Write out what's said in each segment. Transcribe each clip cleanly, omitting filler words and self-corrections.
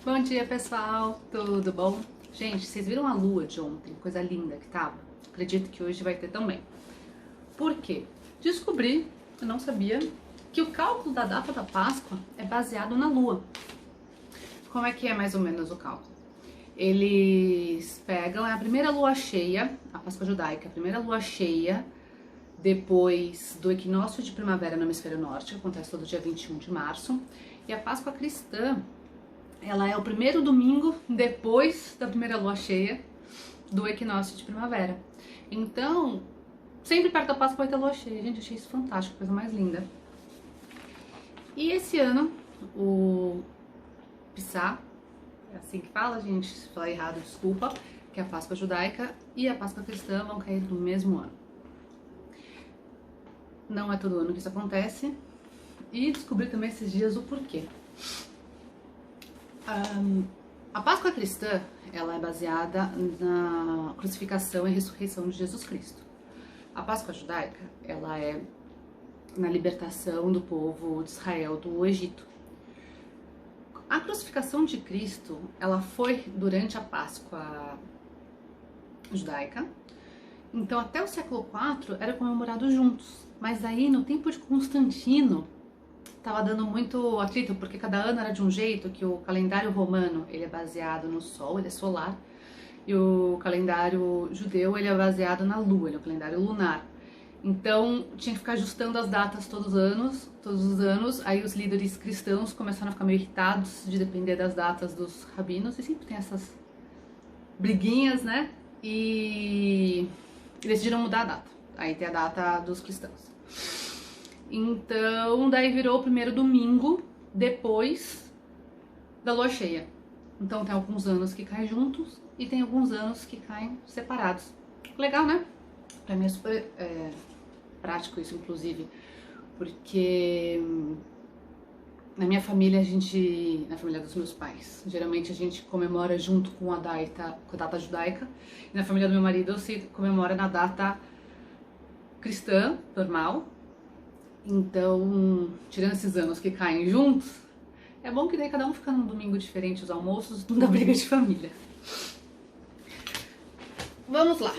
Bom dia, pessoal, tudo bom? Gente, vocês viram a lua de ontem? Coisa linda que tava? Acredito que hoje vai ter também. Por quê? Descobri, eu não sabia, que o cálculo da data da Páscoa é baseado na lua. Como é que é mais ou menos o cálculo? Eles pegam a primeira lua cheia, a Páscoa judaica, a primeira lua cheia depois do equinócio de primavera no hemisfério norte, que acontece todo dia 21 de março, e a Páscoa cristã, ela é o primeiro domingo depois da primeira lua cheia do equinócio de primavera. Então, sempre perto da Páscoa vai ter lua cheia. Gente, eu achei isso fantástico, coisa mais linda. E esse ano, o Pissá, é assim que fala, gente, se falar errado, desculpa, que é a Páscoa judaica e a Páscoa cristã vão cair no mesmo ano. Não é todo ano que isso acontece. E descobri também esses dias o porquê. A Páscoa cristã, ela é baseada na crucificação e ressurreição de Jesus Cristo. A Páscoa judaica, ela é na libertação do povo de Israel do Egito. A crucificação de Cristo, ela foi durante a Páscoa judaica. Então, até o século IV era comemorado juntos. Mas aí, no tempo de Constantino, estava dando muito atrito, porque cada ano era de um jeito, que o calendário romano, ele é baseado no sol, ele é solar, e o calendário judeu, ele é baseado na lua, ele é o calendário lunar. Então, tinha que ficar ajustando as datas todos os anos, aí os líderes cristãos começaram a ficar meio irritados de depender das datas dos rabinos, e sempre tem essas briguinhas, né? E decidiram mudar a data. Aí tem a data dos cristãos. Então, daí virou o primeiro domingo depois da lua cheia. Então tem alguns anos que caem juntos e tem alguns anos que caem separados. Legal, né? Pra mim é super prático isso, inclusive, porque na minha família, na família dos meus pais, geralmente a gente comemora junto com a data judaica, e na família do meu marido se comemora na data cristã, normal. Então, tirando esses anos que caem juntos, é bom que daí cada um fica num domingo diferente, os almoços, não dá briga de família. Vamos lá.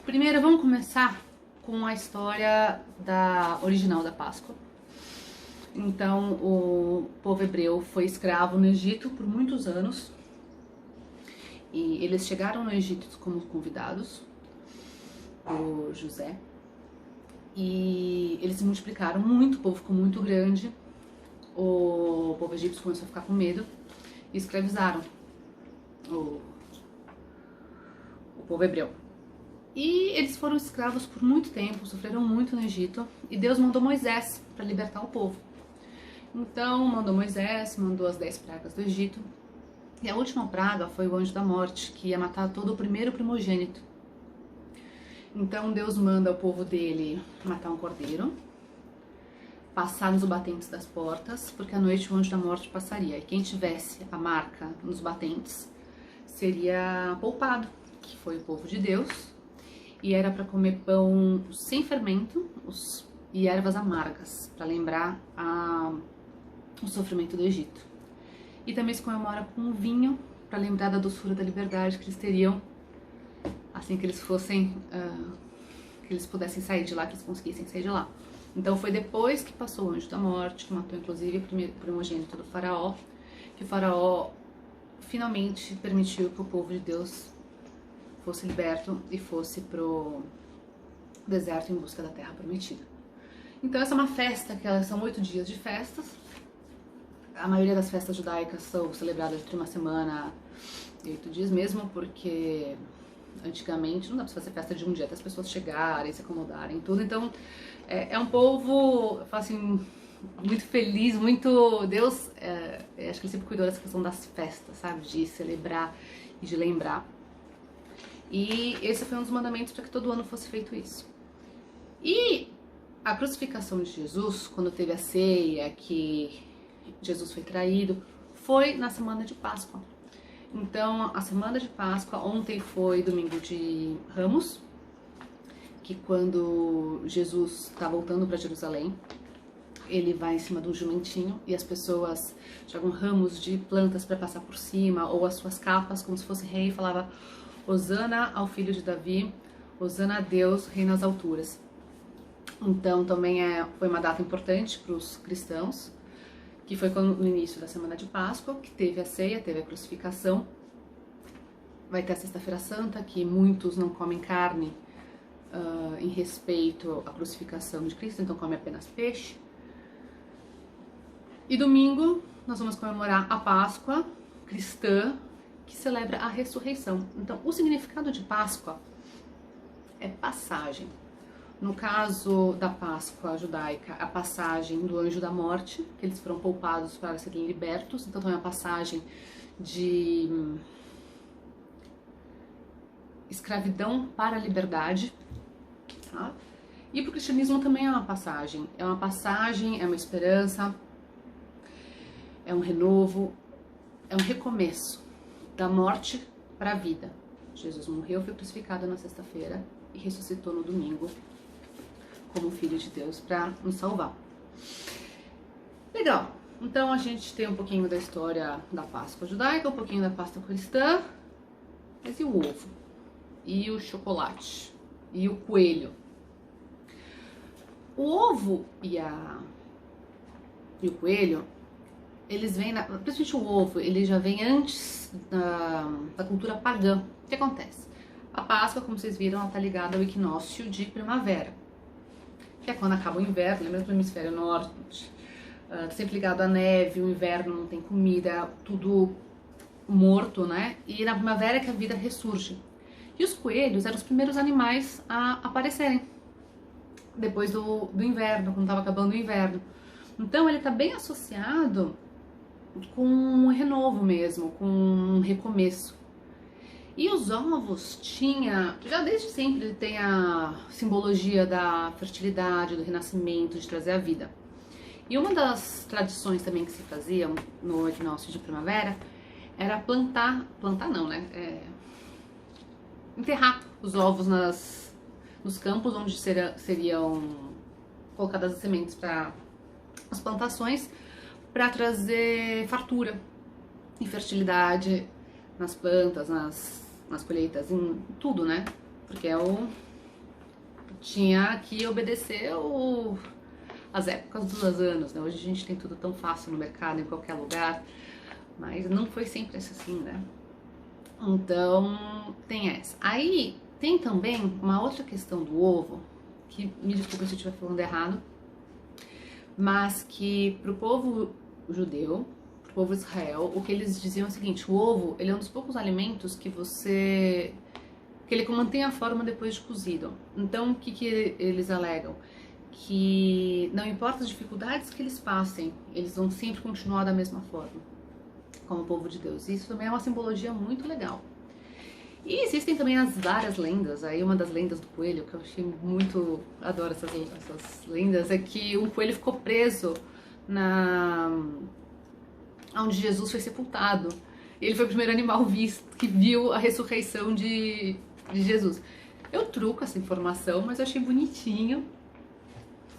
Primeiro, vamos começar com a história original da Páscoa. Então, o povo hebreu foi escravo no Egito por muitos anos. E eles chegaram no Egito como convidados por José. E eles se multiplicaram muito, o povo ficou muito grande. O povo egípcio começou a ficar com medo e escravizaram o povo hebreu. E eles foram escravos por muito tempo, sofreram muito no Egito. E Deus mandou Moisés para libertar o povo. Então, mandou Moisés, mandou as 10 pragas do Egito. E a última praga foi o anjo da morte, que ia matar todo o primeiro primogênito. Então, Deus manda o povo dele matar um cordeiro, passar nos batentes das portas, porque à noite o anjo da morte passaria. E quem tivesse a marca nos batentes seria poupado, que foi o povo de Deus. E era para comer pão sem fermento e ervas amargas, para lembrar o sofrimento do Egito. E também se comemora com vinho, para lembrar da doçura da liberdade que eles teriam assim que eles fossem, que eles pudessem sair de lá, que eles conseguissem sair de lá. Então foi depois que passou o anjo da morte, que matou inclusive o primogênito do faraó, que o faraó finalmente permitiu que o povo de Deus fosse liberto e fosse pro deserto em busca da terra prometida. Então essa é uma festa, são 8 dias de festas. A maioria das festas judaicas são celebradas entre uma semana e 8 dias mesmo, porque antigamente não dá pra fazer festa de um dia até as pessoas chegarem, se acomodarem, tudo. Então é um povo, eu falo assim, muito feliz, muito Deus, acho que ele sempre cuidou dessa questão das festas, sabe, de celebrar e de lembrar. E esse foi um dos mandamentos para que todo ano fosse feito isso. E a crucificação de Jesus, quando teve a ceia, que Jesus foi traído, foi na semana de Páscoa. Então, a semana de Páscoa, ontem foi domingo de Ramos, que quando Jesus está voltando para Jerusalém, ele vai em cima de um jumentinho e as pessoas jogam ramos de plantas para passar por cima, ou as suas capas, como se fosse rei, e falava Hosana ao filho de Davi, Hosana a Deus, rei nas alturas. Então também foi uma data importante para os cristãos, que foi no início da semana de Páscoa, que teve a ceia, teve a crucificação. Vai ter a Sexta-feira Santa, que muitos não comem carne em respeito à crucificação de Cristo, então comem apenas peixe. E domingo nós vamos comemorar a Páscoa cristã, que celebra a ressurreição. Então o significado de Páscoa é passagem. No caso da Páscoa judaica, a passagem do anjo da morte, que eles foram poupados para serem libertos, então é uma passagem de escravidão para a liberdade, tá? E para o cristianismo também é uma passagem, é uma esperança, é um renovo, é um recomeço da morte para a vida. Jesus morreu, foi crucificado na sexta-feira e ressuscitou no domingo como Filho de Deus para nos salvar. Legal, então a gente tem um pouquinho da história da Páscoa judaica, um pouquinho da Páscoa cristã, mas e o ovo? E o chocolate? E o coelho? O ovo e o coelho, eles vêm, principalmente o ovo, ele já vem antes da cultura pagã. O que acontece? A Páscoa, como vocês viram, ela está ligada ao equinócio de primavera, que é quando acaba o inverno, lembra do hemisfério norte, tá sempre ligado à neve, o inverno não tem comida, tudo morto, né? E na primavera é que a vida ressurge. E os coelhos eram os primeiros animais a aparecerem depois do inverno, quando estava acabando o inverno. Então ele está bem associado com um renovo mesmo, com um recomeço. E os ovos já desde sempre ele tem a simbologia da fertilidade, do renascimento, de trazer a vida. E uma das tradições também que se fazia no equinócio de primavera era plantar não, né? Enterrar os ovos nos campos onde seriam colocadas as sementes para as plantações, para trazer fartura e fertilidade nas plantas, nas colheitas, em tudo, né? Porque tinha que obedecer as épocas dos anos, né? Hoje a gente tem tudo tão fácil no mercado, em qualquer lugar, mas não foi sempre assim, né? Então, tem essa. Aí, tem também uma outra questão do ovo, que me desculpa se eu estiver falando errado, mas que pro povo judeu, pro povo Israel, o que eles diziam é o seguinte: o ovo, ele é um dos poucos alimentos que ele mantém a forma depois de cozido. Então, o que eles alegam? Que não importa as dificuldades que eles passem, eles vão sempre continuar da mesma forma, como o povo de Deus. Isso também é uma simbologia muito legal. E existem também as várias lendas. Aí uma das lendas do coelho, que eu achei muito... adoro essas lendas, é que um coelho ficou preso onde Jesus foi sepultado. Ele foi o primeiro animal que viu a ressurreição de Jesus. Eu truco essa informação, mas eu achei bonitinho.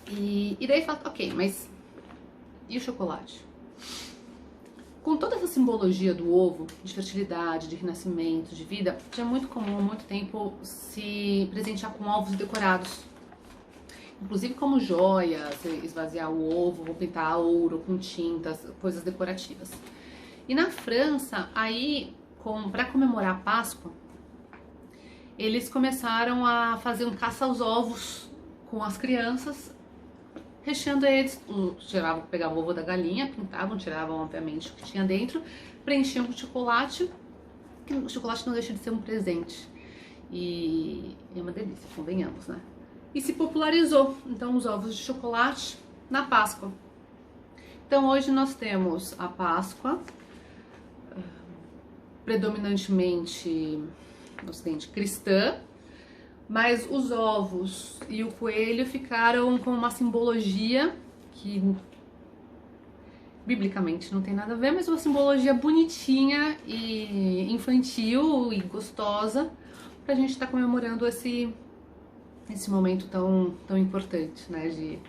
E daí fala, ok, mas e o chocolate? Com toda essa simbologia do ovo, de fertilidade, de renascimento, de vida, já é muito comum há muito tempo se presentear com ovos decorados. Inclusive como joias, esvaziar o ovo, ou pintar ouro com tintas, coisas decorativas. E na França, aí, para comemorar a Páscoa, eles começaram a fazer um caça aos ovos com as crianças, recheando eles, pegavam o ovo da galinha, pintavam, tiravam obviamente o que tinha dentro, preenchiam com chocolate, que o chocolate não deixa de ser um presente. E é uma delícia, convenhamos, né? E se popularizou, então, os ovos de chocolate na Páscoa. Então hoje nós temos a Páscoa, predominantemente no Ocidente cristã, mas os ovos e o coelho ficaram com uma simbologia que biblicamente não tem nada a ver, mas uma simbologia bonitinha e infantil e gostosa pra gente estar comemorando esse momento tão importante, né, de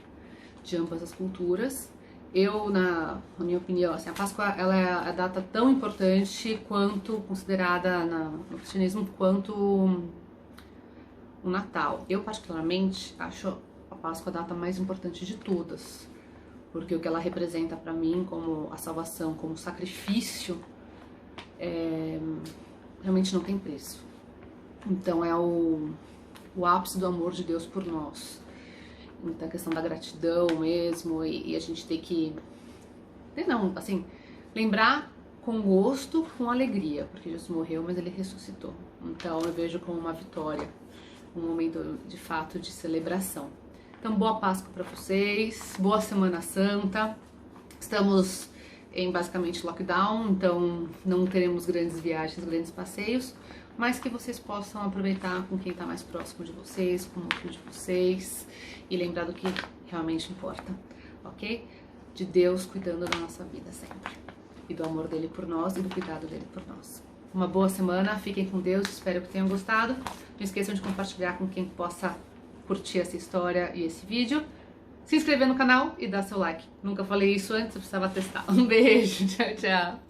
de ambas as culturas. Eu, na minha opinião, assim, a Páscoa ela é a data tão importante quanto considerada no cristianismo quanto o Natal. Eu particularmente acho a Páscoa a data mais importante de todas, porque o que ela representa para mim como a salvação, como sacrifício, realmente não tem preço. Então é o ápice do amor de Deus por nós. Então a questão da gratidão mesmo, e a gente tem que, não, assim, lembrar com gosto, com alegria, porque Jesus morreu, mas ele ressuscitou. Então eu vejo como uma vitória, um momento de fato de celebração. Então boa Páscoa para vocês, boa Semana Santa. Estamos em basicamente lockdown, então não teremos grandes viagens, grandes passeios, mas que vocês possam aproveitar com quem está mais próximo de vocês, com o filho de vocês, e lembrar do que realmente importa, ok? De Deus cuidando da nossa vida sempre, e do amor dele por nós e do cuidado dele por nós. Uma boa semana, fiquem com Deus, espero que tenham gostado. Não esqueçam de compartilhar com quem possa curtir essa história e esse vídeo. Se inscrever no canal e dar seu like. Nunca falei isso antes, eu precisava testar. Um beijo, tchau, tchau.